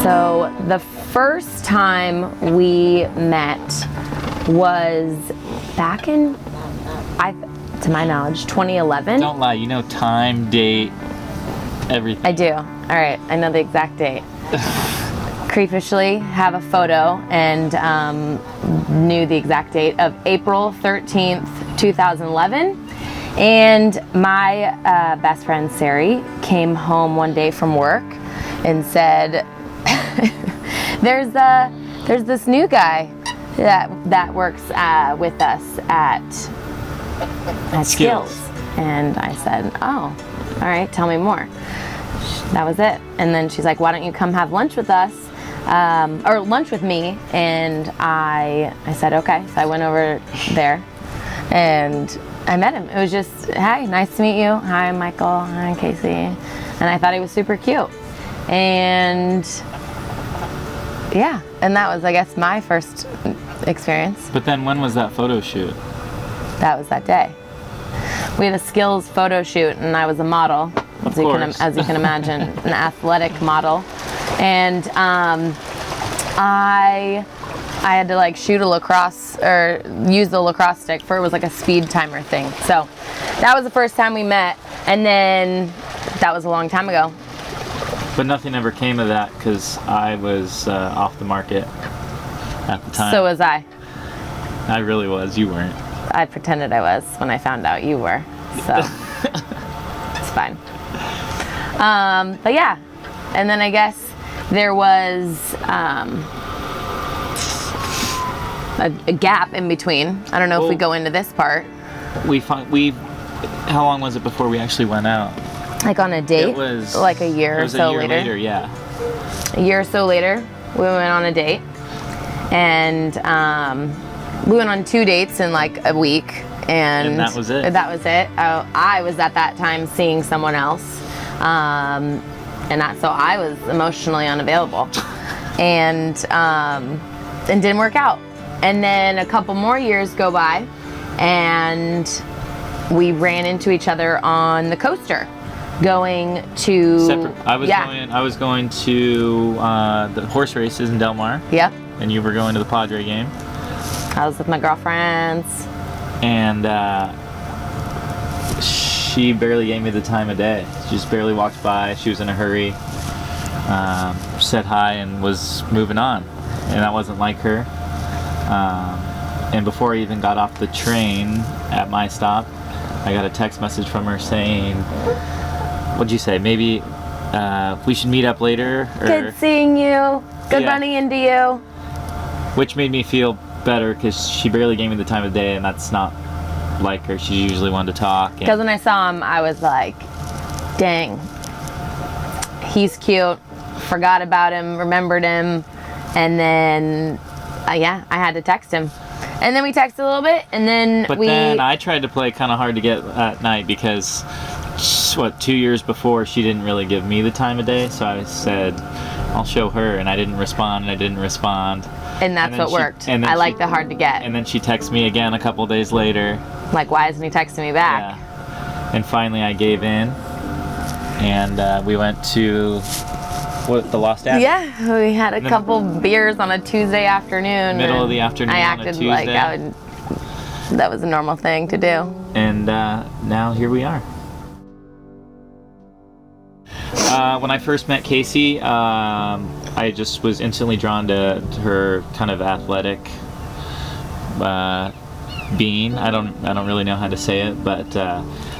So the first time we met was back in, to my knowledge, 2011. Don't lie, you know time, date, everything. I do. All right, I know the exact date. Creepishly have a photo and knew the exact date of April 13th, 2011. And my best friend Sari came home one day from work and said, there's this new guy that works with us at Skills. And I said, oh, all right, tell me more. That was it. And then she's like, why don't you come have lunch with us, or lunch with me? And I said, okay. So I went over there and I met him. It was just, hey, nice to meet you. Hi, I'm Michael. Hi, Casey. And I thought he was super cute. And yeah, and that was, I guess, my first experience. But then when was that photo shoot? That was that day. We had a Skills photo shoot and I was a model, as you can imagine, an athletic model. And I had to like shoot a lacrosse, or use the lacrosse stick for, it was like a speed timer thing. So that was the first time we met, and then that was a long time ago. But nothing ever came of that because I was off the market at the time. So was I. I really was, you weren't. I pretended I was when I found out you were, so it's fine. But yeah, and then I guess there was a gap in between. I don't know if we go into this part. How long was it before we actually went out? Like on a date? It was like a year or so later. Yeah. A year or so later, we went on a date, and we went on 2 dates in like a week, and that was it. That was it. I was at that time seeing someone else, and so I was emotionally unavailable, and didn't work out. And then a couple more years go by, and we ran into each other on the coaster, going to separate. I was going to the horse races in Del Mar. Yep. And you were going to the Padre game. I was with my girlfriends. And she barely gave me the time of day. She just barely walked by. She was in a hurry. Said hi and was moving on. And that wasn't like her. And before I even got off the train at my stop, I got a text message from her saying, what'd you say? Maybe we should meet up later? Or, good seeing you. Good running into you. Which made me feel better because she barely gave me the time of day, and that's not like her. She usually wanted to talk. Because when I saw him, I was like, dang, he's cute. Forgot about him, remembered him, and then I had to text him. And then we texted a little bit, and then then I tried to play kind of hard to get at night because 2 years before she didn't really give me the time of day, so I said I'll show her, and I didn't respond. And that's what worked. I like the hard to get. And then she texted me again a couple days later. Like, why isn't he texting me back? Yeah. And finally I gave in, and we went to the Lost Abbey. Yeah, we had a couple beers on a Tuesday afternoon. Middle of the afternoon. I acted like that was a normal thing to do. And now here we are. When I first met Casey, I just was instantly drawn to her kind of athletic being. I don't really know how to say it, but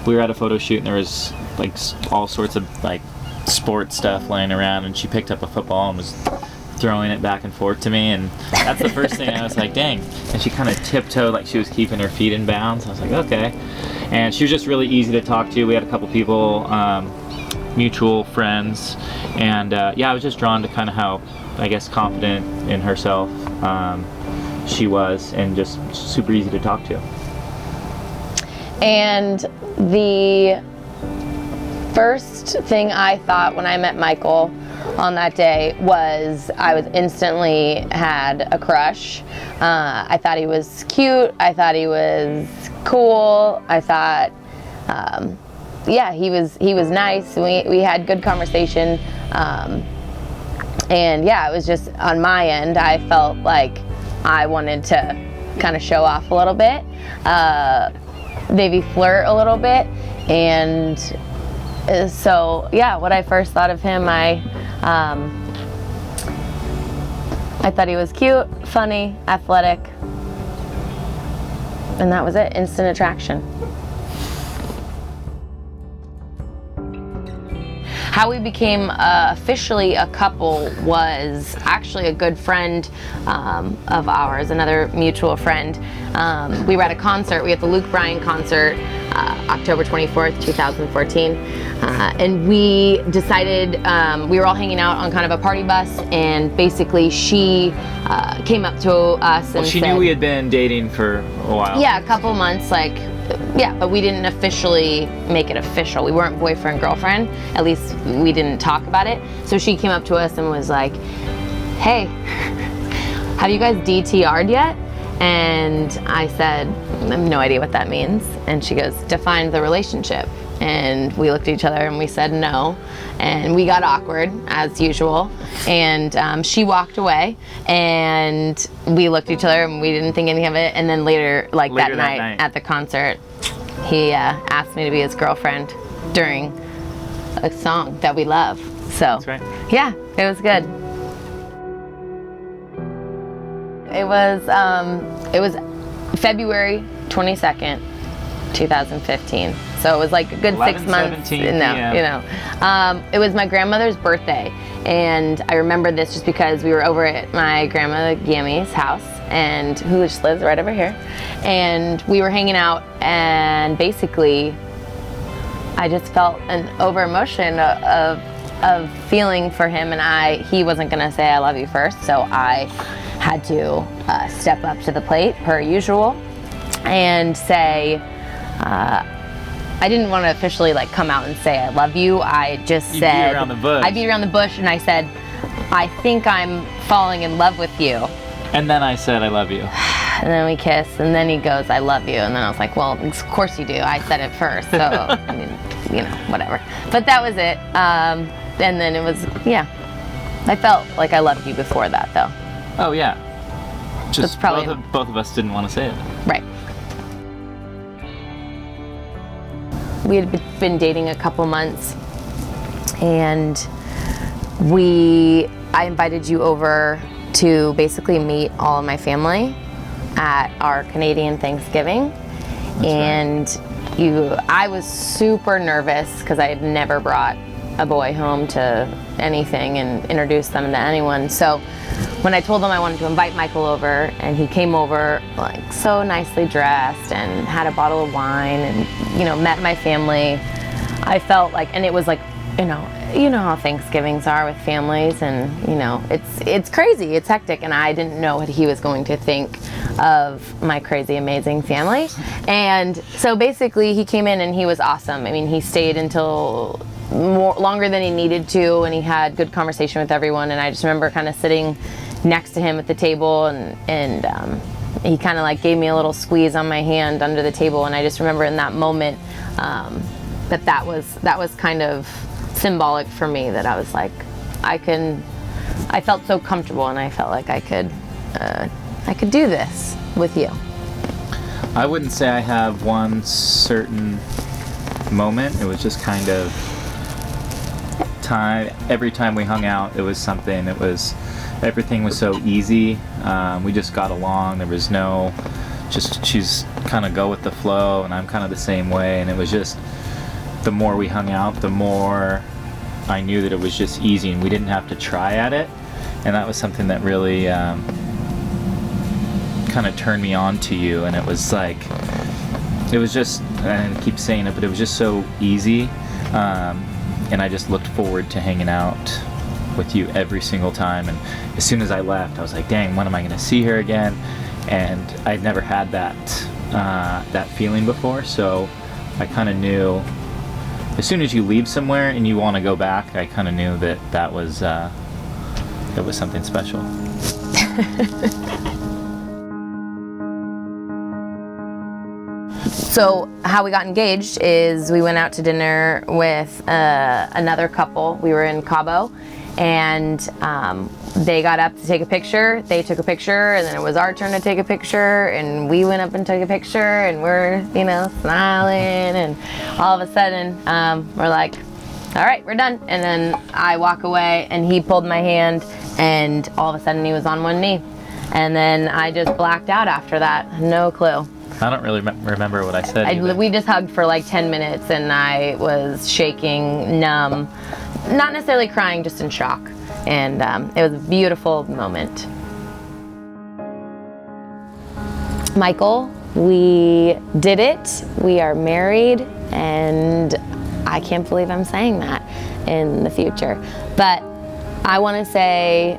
we were at a photo shoot and there was like all sorts of like sports stuff laying around, and she picked up a football and was throwing it back and forth to me, and that's the first thing I was like, dang. And she kind of tiptoed like she was keeping her feet in bounds. I was like, okay. And she was just really easy to talk to. We had a couple people, mutual friends, and I was just drawn to kind of how, I guess, confident in herself she was, and just super easy to talk to. And the first thing I thought when I met Michael on that day was I was instantly had a crush. I thought he was cute. I thought he was cool. I thought, he was nice. We had good conversation. And yeah, it was just on my end, I felt like I wanted to kind of show off a little bit, maybe flirt a little bit. And so yeah, when I first thought of him, I thought he was cute, funny, athletic, and that was it. Instant attraction. How we became officially a couple was actually a good friend of ours, another mutual friend. We were at a concert. We were at the Luke Bryan concert, October 24th, 2014. And we decided, we were all hanging out on kind of a party bus, and basically she came up to us and she said, knew we had been dating for a while. Yeah, a couple months, like, yeah, but we didn't officially make it official. We weren't boyfriend, girlfriend. At least we didn't talk about it. So she came up to us and was like, hey, have you guys DTR'd yet? And I said, I have no idea what that means. And she goes, define the relationship. And we looked at each other and we said no. And we got awkward, as usual. And she walked away, and we looked at each other and we didn't think anything of it. And then later that night at the concert, he asked me to be his girlfriend during a song that we love. So that's right. Yeah, it was good. It was February 22nd, 2015. So it was like a good 6 months. It was my grandmother's birthday, and I remember this just because we were over at my grandma Yammy's house, and who just lives right over here, and we were hanging out, and basically I just felt an over emotion of feeling for him, and he wasn't gonna say I love you first, so I had to step up to the plate per usual and say, I didn't want to officially come out and say I love you. I just said, beat around the bush. I beat around the bush, and I said, I think I'm falling in love with you. And then I said I love you. And then we kissed, and then he goes, I love you. And then I was like, well, of course you do. I said it first, so I mean, whatever. But that was it. And then it was, yeah. I felt like I loved you before that, though. Oh yeah. Just probably both of us didn't want to say it. Right. We had been dating a couple months, and I invited you over to basically meet all of my family at our Canadian Thanksgiving. That's right. I was super nervous because I had never brought a boy home to anything and introduced them to anyone. So when I told them I wanted to invite Michael over, and he came over so nicely dressed and had a bottle of wine and met my family, I felt and it was you know how Thanksgivings are with families, and it's crazy, it's hectic, and I didn't know what he was going to think of my crazy amazing family. And so basically he came in and he was awesome. I mean, he stayed until longer than he needed to, and he had good conversation with everyone, and I just remember kind of sitting next to him at the table, and he kind of gave me a little squeeze on my hand under the table, and I just remember in that moment that was kind of symbolic for me, that I was like, I felt so comfortable, and I felt like I could do this with you. I wouldn't say I have one certain moment. It was just kind of every time we hung out, it was something. Everything was so easy. We just got along. There was no, she's kind of go with the flow, and I'm kind of the same way. And it was just, the more we hung out, the more I knew that it was just easy, and we didn't have to try at it. And that was something that really kind of turned me on to you. And it was just, and I keep saying it, but it was just so easy. And I just looked forward to hanging out with you every single time. And as soon as I left, I was like, dang, when am I going to see her again? And I'd never had that feeling before, so I kind of knew as soon as you leave somewhere and you want to go back, I kind of knew that was something special. So how we got engaged is we went out to dinner with another couple. We were in Cabo, and they got up to take a picture. They took a picture, and then it was our turn to take a picture, and we went up and took a picture, and we're, you know, smiling, and all of a sudden we're like, all right, we're done. And then I walk away, and he pulled my hand, and all of a sudden he was on one knee. And then I just blacked out after that. No clue. I don't really remember what I said. We just hugged for like 10 minutes, and I was shaking, numb, not necessarily crying, just in shock. And it was a beautiful moment. Michael, we did it. We are married, and I can't believe I'm saying that in the future. But I want to say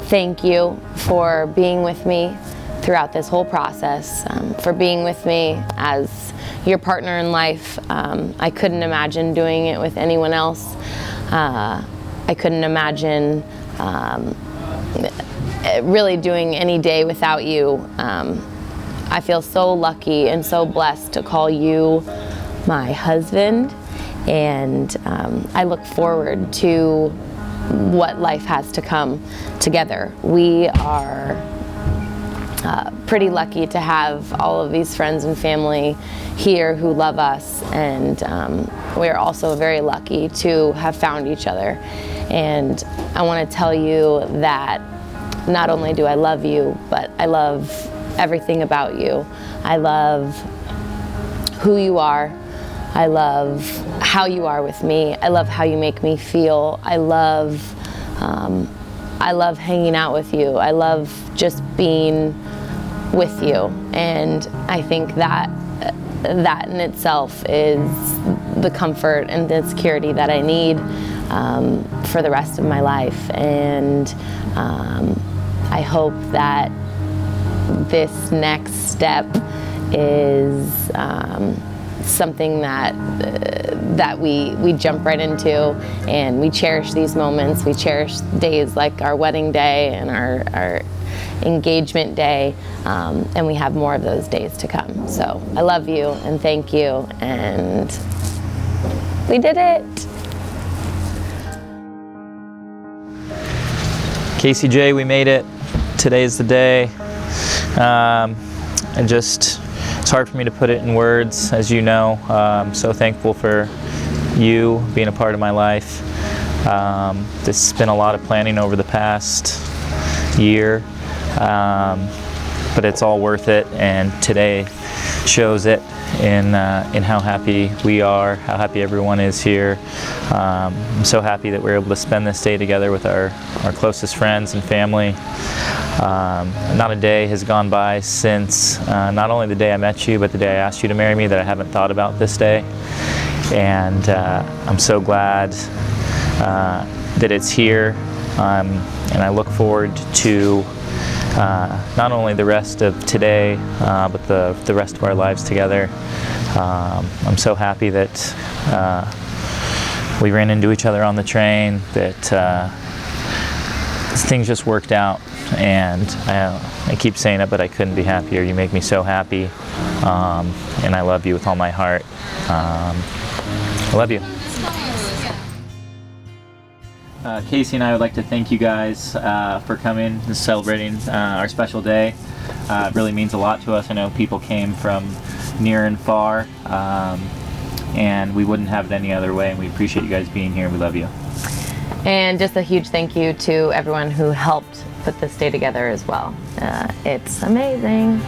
thank you for being with me throughout this whole process, for being with me as your partner in life. I couldn't imagine doing it with anyone else. I couldn't imagine really doing any day without you. I feel so lucky and so blessed to call you my husband, and I look forward to what life has to come together. We are pretty lucky to have all of these friends and family here who love us, and we're also very lucky to have found each other. And I want to tell you that not only do I love you, but I love everything about you. I love who you are. I love how you are with me. I love how you make me feel. I love hanging out with you. I love just being with you. And I think that in itself is the comfort and the security that I need for the rest of my life. And I hope that this next step is something that we jump right into, and we cherish these moments. We cherish days like our wedding day and our engagement day, and we have more of those days to come. So I love you and thank you, and we did it. KCJ, we made it. Today's the day. It's hard for me to put it in words, as you know. I'm so thankful for you being a part of my life. This has been a lot of planning over the past year, but it's all worth it, and today shows it in how happy we are, how happy everyone is here. I'm so happy that we're able to spend this day together with our closest friends and family. Not a day has gone by since not only the day I met you, but the day I asked you to marry me that I haven't thought about this day. And I'm so glad that it's here, and I look forward to not only the rest of today, but the rest of our lives together. I'm so happy that we ran into each other on the train, that things just worked out. And I keep saying it, but I couldn't be happier. You make me so happy, and I love you with all my heart. I love you. Casey and I would like to thank you guys for coming and celebrating our special day. It really means a lot to us. I know people came from near and far, and we wouldn't have it any other way, and we appreciate you guys being here. We love you. And just a huge thank you to everyone who helped put this day together as well. It's amazing.